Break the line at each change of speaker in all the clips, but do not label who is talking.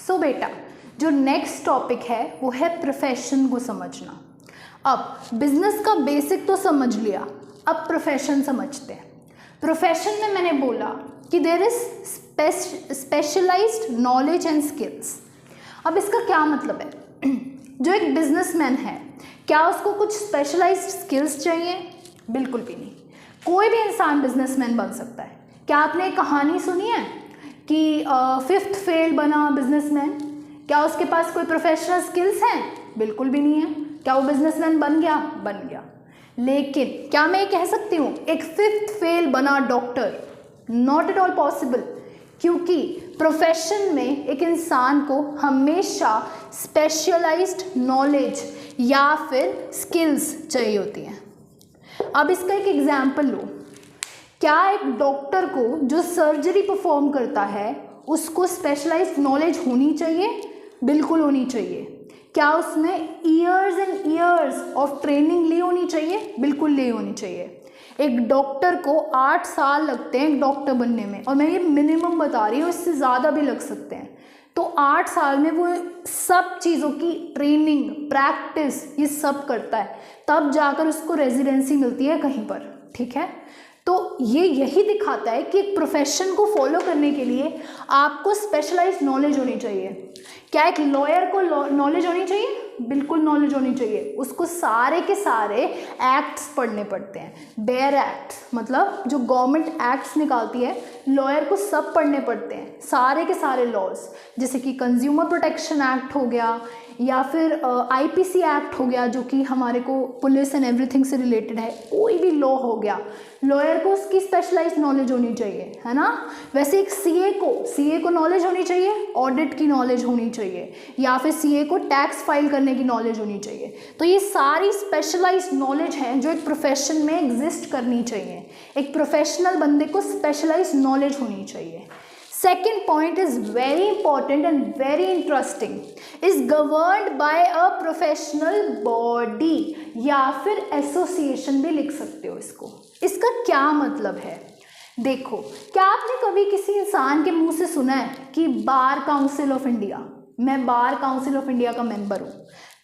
सो बेटा, जो next topic है वो है प्रोफेशन को समझना। अब बिजनेस का बेसिक तो समझ लिया, अब प्रोफेशन समझते हैं। प्रोफेशन में मैंने बोला कि there is specialised knowledge and skills. अब इसका क्या मतलब है? जो एक बिजनेसमैन है, क्या उसको कुछ स्पेशलाइज्ड स्किल्स चाहिए? बिल्कुल भी नहीं। कोई भी इंसान बिजनेसमैन बन सकता है। क्या आपने एक कहानी सुनी है कि 5th फेल बना बिजनेसमैन? क्या उसके पास कोई प्रोफेशनल स्किल्स हैं? बिल्कुल भी नहीं है। क्या वो बिजनेसमैन बन गया? बन गया। लेकिन क्या मैं ये कह सकती हूँ एक 5th फेल बना doctor? Not at all possible, क्योंकि प्रोफेशन में एक इंसान को हमेशा स्पेशलाइज्ड नॉलेज या फिर स्किल्स चाहिए होती हैं। अब इसका एक एग्जाम्पल लो। क्या एक डॉक्टर को जो सर्जरी परफॉर्म करता है उसको स्पेशलाइज्ड नॉलेज होनी चाहिए? बिल्कुल होनी चाहिए। क्या उसने years and years of training ली होनी चाहिए? बिल्कुल ली होनी चाहिए। एक डॉक्टर को 8 साल लगते हैं एक डॉक्टर बनने में, और मैं ये मिनिमम बता रही हूँ, इससे ज़्यादा भी लग सकते हैं। तो 8 साल में वो सब चीज़ों की ट्रेनिंग, प्रैक्टिस, ये सब करता है, तब जाकर उसको रेजिडेंसी मिलती है कहीं पर। ठीक है, तो ये यही दिखाता है कि एक प्रोफेशन को फॉलो करने के लिए आपको स्पेशलाइज्ड नॉलेज होनी चाहिए। क्या एक लॉयर को नॉलेज होनी चाहिए? बिल्कुल नॉलेज होनी चाहिए। उसको सारे के सारे एक्ट्स पढ़ने पड़ते हैं। बेयर एक्ट्स मतलब जो गवर्नमेंट एक्ट्स निकालती है, लॉयर को सब पढ़ने पड़ते हैं, सारे के सारे लॉज, जैसे कि कंज्यूमर प्रोटेक्शन एक्ट हो गया या फिर IPC एक्ट हो गया जो कि हमारे को पुलिस एंड एवरीथिंग से रिलेटेड है। कोई भी लॉ हो गया, लॉयर को उसकी स्पेशलाइज्ड नॉलेज होनी चाहिए, है ना। वैसे एक CA को नॉलेज होनी चाहिए, ऑडिट की नॉलेज होनी चाहिए, या फिर CA को टैक्स फाइल करने की नॉलेज होनी चाहिए। तो ये सारी स्पेशलाइज्ड नॉलेज हैं जो एक प्रोफेशन में एग्जिस्ट करनी चाहिए। एक प्रोफेशनल बंदे को स्पेशलाइज्ड नॉलेज होनी चाहिए। Second point is very important and very interesting, is governed by a professional body या फिर एसोसिएशन भी लिख सकते हो इसको। इसका क्या मतलब है? देखो, क्या आपने कभी किसी इंसान के मुंह से सुना है कि बार काउंसिल ऑफ इंडिया, मैं बार काउंसिल ऑफ इंडिया का मेंबर हूँ?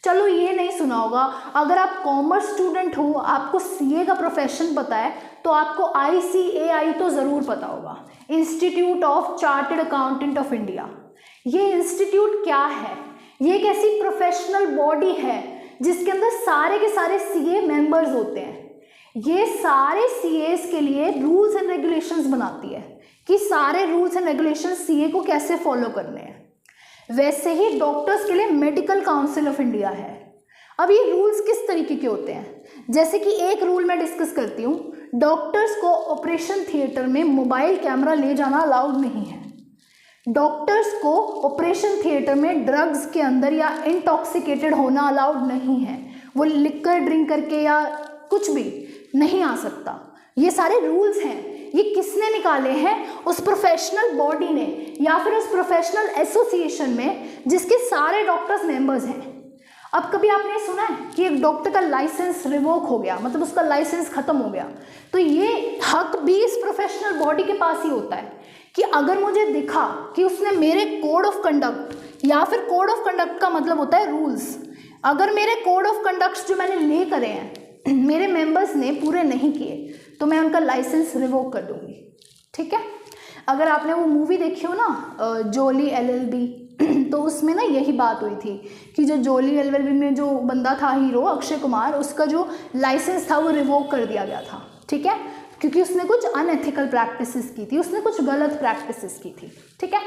चलो ये नहीं सुना होगा। अगर आप कॉमर्स स्टूडेंट हो, आपको CA का प्रोफेशन पता है, तो आपको ICAI तो ज़रूर पता होगा, institute of chartered accountant of India. ये इंस्टीट्यूट क्या है? ये एक ऐसी प्रोफेशनल बॉडी है जिसके अंदर सारे के सारे CA मेंबर्स होते हैं। ये सारे CAs के लिए रूल्स एंड रेगुलेशंस बनाती है कि सारे रूल्स एंड रेगुलेशंस CA को कैसे फॉलो करने हैं। वैसे ही डॉक्टर्स के लिए मेडिकल काउंसिल ऑफ इंडिया है। अब ये रूल्स किस तरीके के होते हैं? जैसे कि एक रूल मैं डिस्कस करती हूँ, डॉक्टर्स को ऑपरेशन थिएटर में मोबाइल कैमरा ले जाना अलाउड नहीं है। डॉक्टर्स को ऑपरेशन थिएटर में ड्रग्स के अंदर या इंटॉक्सिकेटेड होना अलाउड नहीं है। वो लिकर ड्रिंक करके या कुछ भी नहीं आ सकता। ये सारे रूल्स हैं। ये किसने निकाले हैं? उस प्रोफेशनल बॉडी ने या फिर उस प्रोफेशनल एसोसिएशन में जिसके सारे डॉक्टर्स मेंबर्स हैं। अब कभी आपने सुना है कि एक डॉक्टर का लाइसेंस रिवोक हो गया, मतलब उसका लाइसेंस खत्म हो गया? तो ये हक भी इस प्रोफेशनल बॉडी के पास ही होता है कि अगर मुझे दिखा कि उसने मेरे कोड ऑफ कंडक्ट, या फिर कोड ऑफ कंडक्ट का मतलब होता है रूल्स, अगर मेरे कोड ऑफ कंडक्ट्स जो मैंने ले करे हैं मेरे मेंबर्स ने पूरे नहीं किए, तो मैं उनका लाइसेंस रिवोक कर दूंगी। ठीक है। अगर आपने वो मूवी देखी हो ना जोली LLB, तो उसमें ना यही बात हुई थी कि जो जोली LLB में जो बंदा था हीरो अक्षय कुमार, उसका जो लाइसेंस था वो रिवोक कर दिया गया था। ठीक है, क्योंकि उसने कुछ अनएथिकल प्रैक्टिसेस की थी, उसने कुछ गलत प्रैक्टिसेस की थी। ठीक है।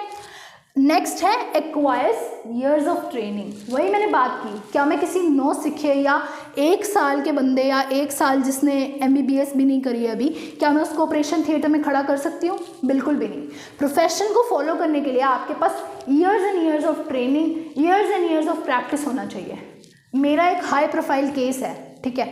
नेक्स्ट है एक्वायर्स ईयर्स ऑफ ट्रेनिंग। वही मैंने बात की, क्या मैं किसी नौसिखे या 1 साल के बंदे या 1 साल जिसने MBBS भी नहीं करी है अभी, क्या मैं उसको ऑपरेशन थिएटर में खड़ा कर सकती हूँ? बिल्कुल भी नहीं। प्रोफेशन को फॉलो करने के लिए आपके पास years and years of training, years and years of practice होना चाहिए। मेरा एक हाई प्रोफाइल केस है। ठीक है,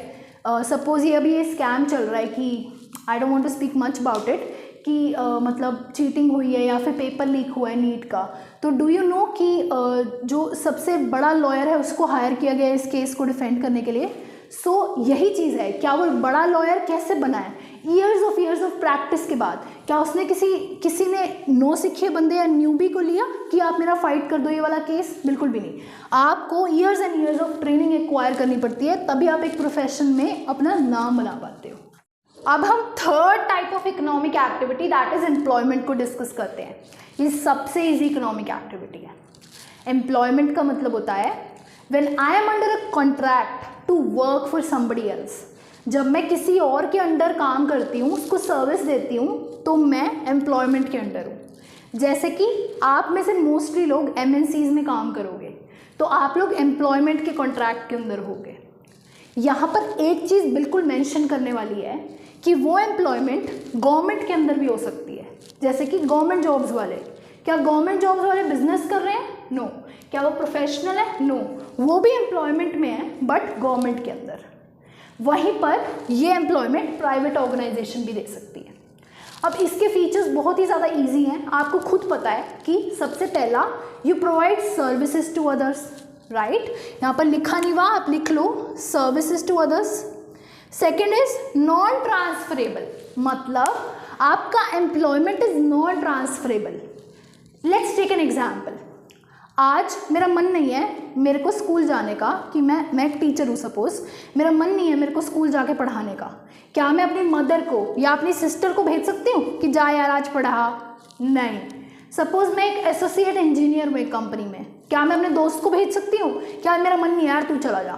सपोज ये अभी ये स्कैम चल रहा है कि I don't want to speak much about it, कि मतलब चीटिंग हुई है या फिर पेपर लीक हुआ है नीट का। तो डू यू नो कि जो सबसे बड़ा लॉयर है उसको हायर किया गया है इस केस को डिफेंड करने के लिए। सो यही चीज़ है, क्या वो बड़ा लॉयर कैसे बना है? ईयर्स ऑफ प्रैक्टिस के बाद क्या उसने किसी ने नौसिखिए बंदे या न्यूबी को लिया कि आप मेरा फाइट कर दो ये वाला केस? बिल्कुल भी नहीं। आपको years and years of training acquire करनी पड़ती है, तभी आप एक प्रोफेशन में अपना नाम बना पाते हो। अब हम third type of economic activity that is employment को डिस्कस करते हैं। ये सबसे इजी इकोनॉमिक एक्टिविटी है। एम्प्लॉयमेंट का मतलब होता है when I am under a contract to work for somebody else. जब मैं किसी और के अंडर काम करती हूँ, उसको सर्विस देती हूँ, तो मैं एम्प्लॉयमेंट के अंडर हूँ। जैसे कि आप में से मोस्टली लोग MNCs में काम करोगे, तो आप लोग एम्प्लॉयमेंट के कॉन्ट्रैक्ट के अंदर होगे। यहाँ पर एक चीज़ बिल्कुल मेंशन करने वाली है कि वो एम्प्लॉयमेंट गवर्नमेंट के अंदर भी हो सकती है। जैसे कि गवर्नमेंट जॉब्स वाले, क्या गवर्नमेंट जॉब्स वाले बिजनेस कर रहे हैं? नो। क्या वो प्रोफेशनल है? नो। वो भी एम्प्लॉयमेंट में है बट गवर्नमेंट के अंदर। वहीं पर ये एम्प्लॉयमेंट प्राइवेट ऑर्गेनाइजेशन भी दे सकती है। अब इसके फीचर्स बहुत ही ज़्यादा इजी हैं। आपको खुद पता है कि सबसे पहला, you provide services to others, right? यहाँ पर लिखा नहीं हुआ, आप लिख लो services to others. Second is non transferable, मतलब आपका employment is non transferable. Let's take an example. आज मेरा मन नहीं है मेरे को स्कूल जाने का, कि मैं एक टीचर हूँ सपोज, मेरा मन नहीं है मेरे को स्कूल जाके पढ़ाने का। क्या मैं अपनी मदर को या अपनी सिस्टर को भेज सकती हूँ कि जा यार आज पढ़ा? नहीं। सपोज मैं एक एसोसिएट इंजीनियर हूँ एक कंपनी में, क्या मैं अपने दोस्त को भेज सकती हूँ क्या मेरा मन नहीं है यार तू चला जा?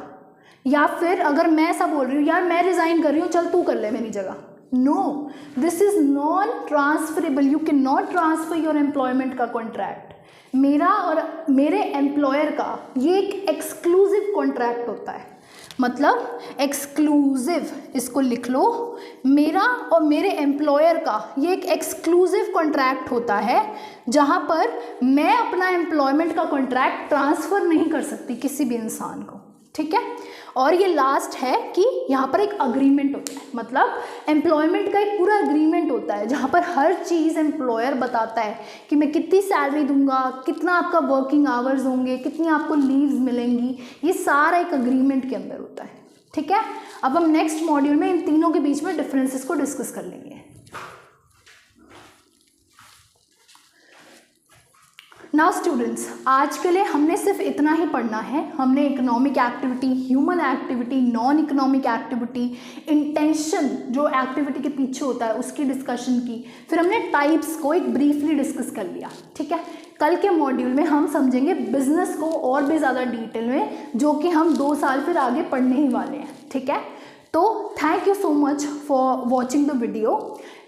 या फिर अगर मैं ऐसा बोल रही हूँ यार मैं रिज़ाइन कर रही हूँ, चल तू कर ले मेरी जगह। No, this is non transferable. You can not transfer your employment का कॉन्ट्रैक्ट। मेरा और मेरे एम्प्लॉयर का ये एक एक्सक्लूसिव कॉन्ट्रैक्ट होता है। मतलब एक्सक्लूसिव, इसको लिख लो, मेरा और मेरे एम्प्लॉयर का ये एक एक्सक्लूसिव कॉन्ट्रैक्ट होता है, जहाँ पर मैं अपना एम्प्लॉयमेंट का कॉन्ट्रैक्ट ट्रांसफ़र नहीं कर सकती किसी भी इंसान को, ठीक है? और ये लास्ट है कि यहाँ पर एक अग्रीमेंट होता है, मतलब एम्प्लॉयमेंट का एक पूरा अग्रीमेंट होता है जहाँ पर हर चीज़ एम्प्लॉयर बताता है कि मैं कितनी सैलरी दूंगा, कितना आपका वर्किंग आवर्स होंगे, कितनी आपको लीव्स मिलेंगी, ये सारा एक अग्रीमेंट के अंदर होता है, ठीक है? अब हम नेक्स्ट मॉड्यूल में इन तीनों के बीच में डिफरेंसेस को डिस्कस कर लेंगे। नाउ स्टूडेंट्स, आज के लिए हमने सिर्फ इतना ही पढ़ना है। हमने economic activity, human activity, non economic activity, intention जो एक्टिविटी के पीछे होता है उसकी डिस्कशन की। फिर हमने टाइप्स को एक ब्रीफली डिस्कस कर लिया, ठीक है? कल के मॉड्यूल में हम समझेंगे बिजनेस को और भी ज़्यादा डिटेल में, जो कि हम 2 साल फिर आगे पढ़ने ही वाले हैं, ठीक है? तो thank you so much for watching the video.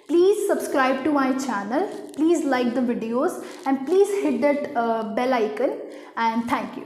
Please subscribe to my channel, please like the videos and please hit that bell icon, and thank you.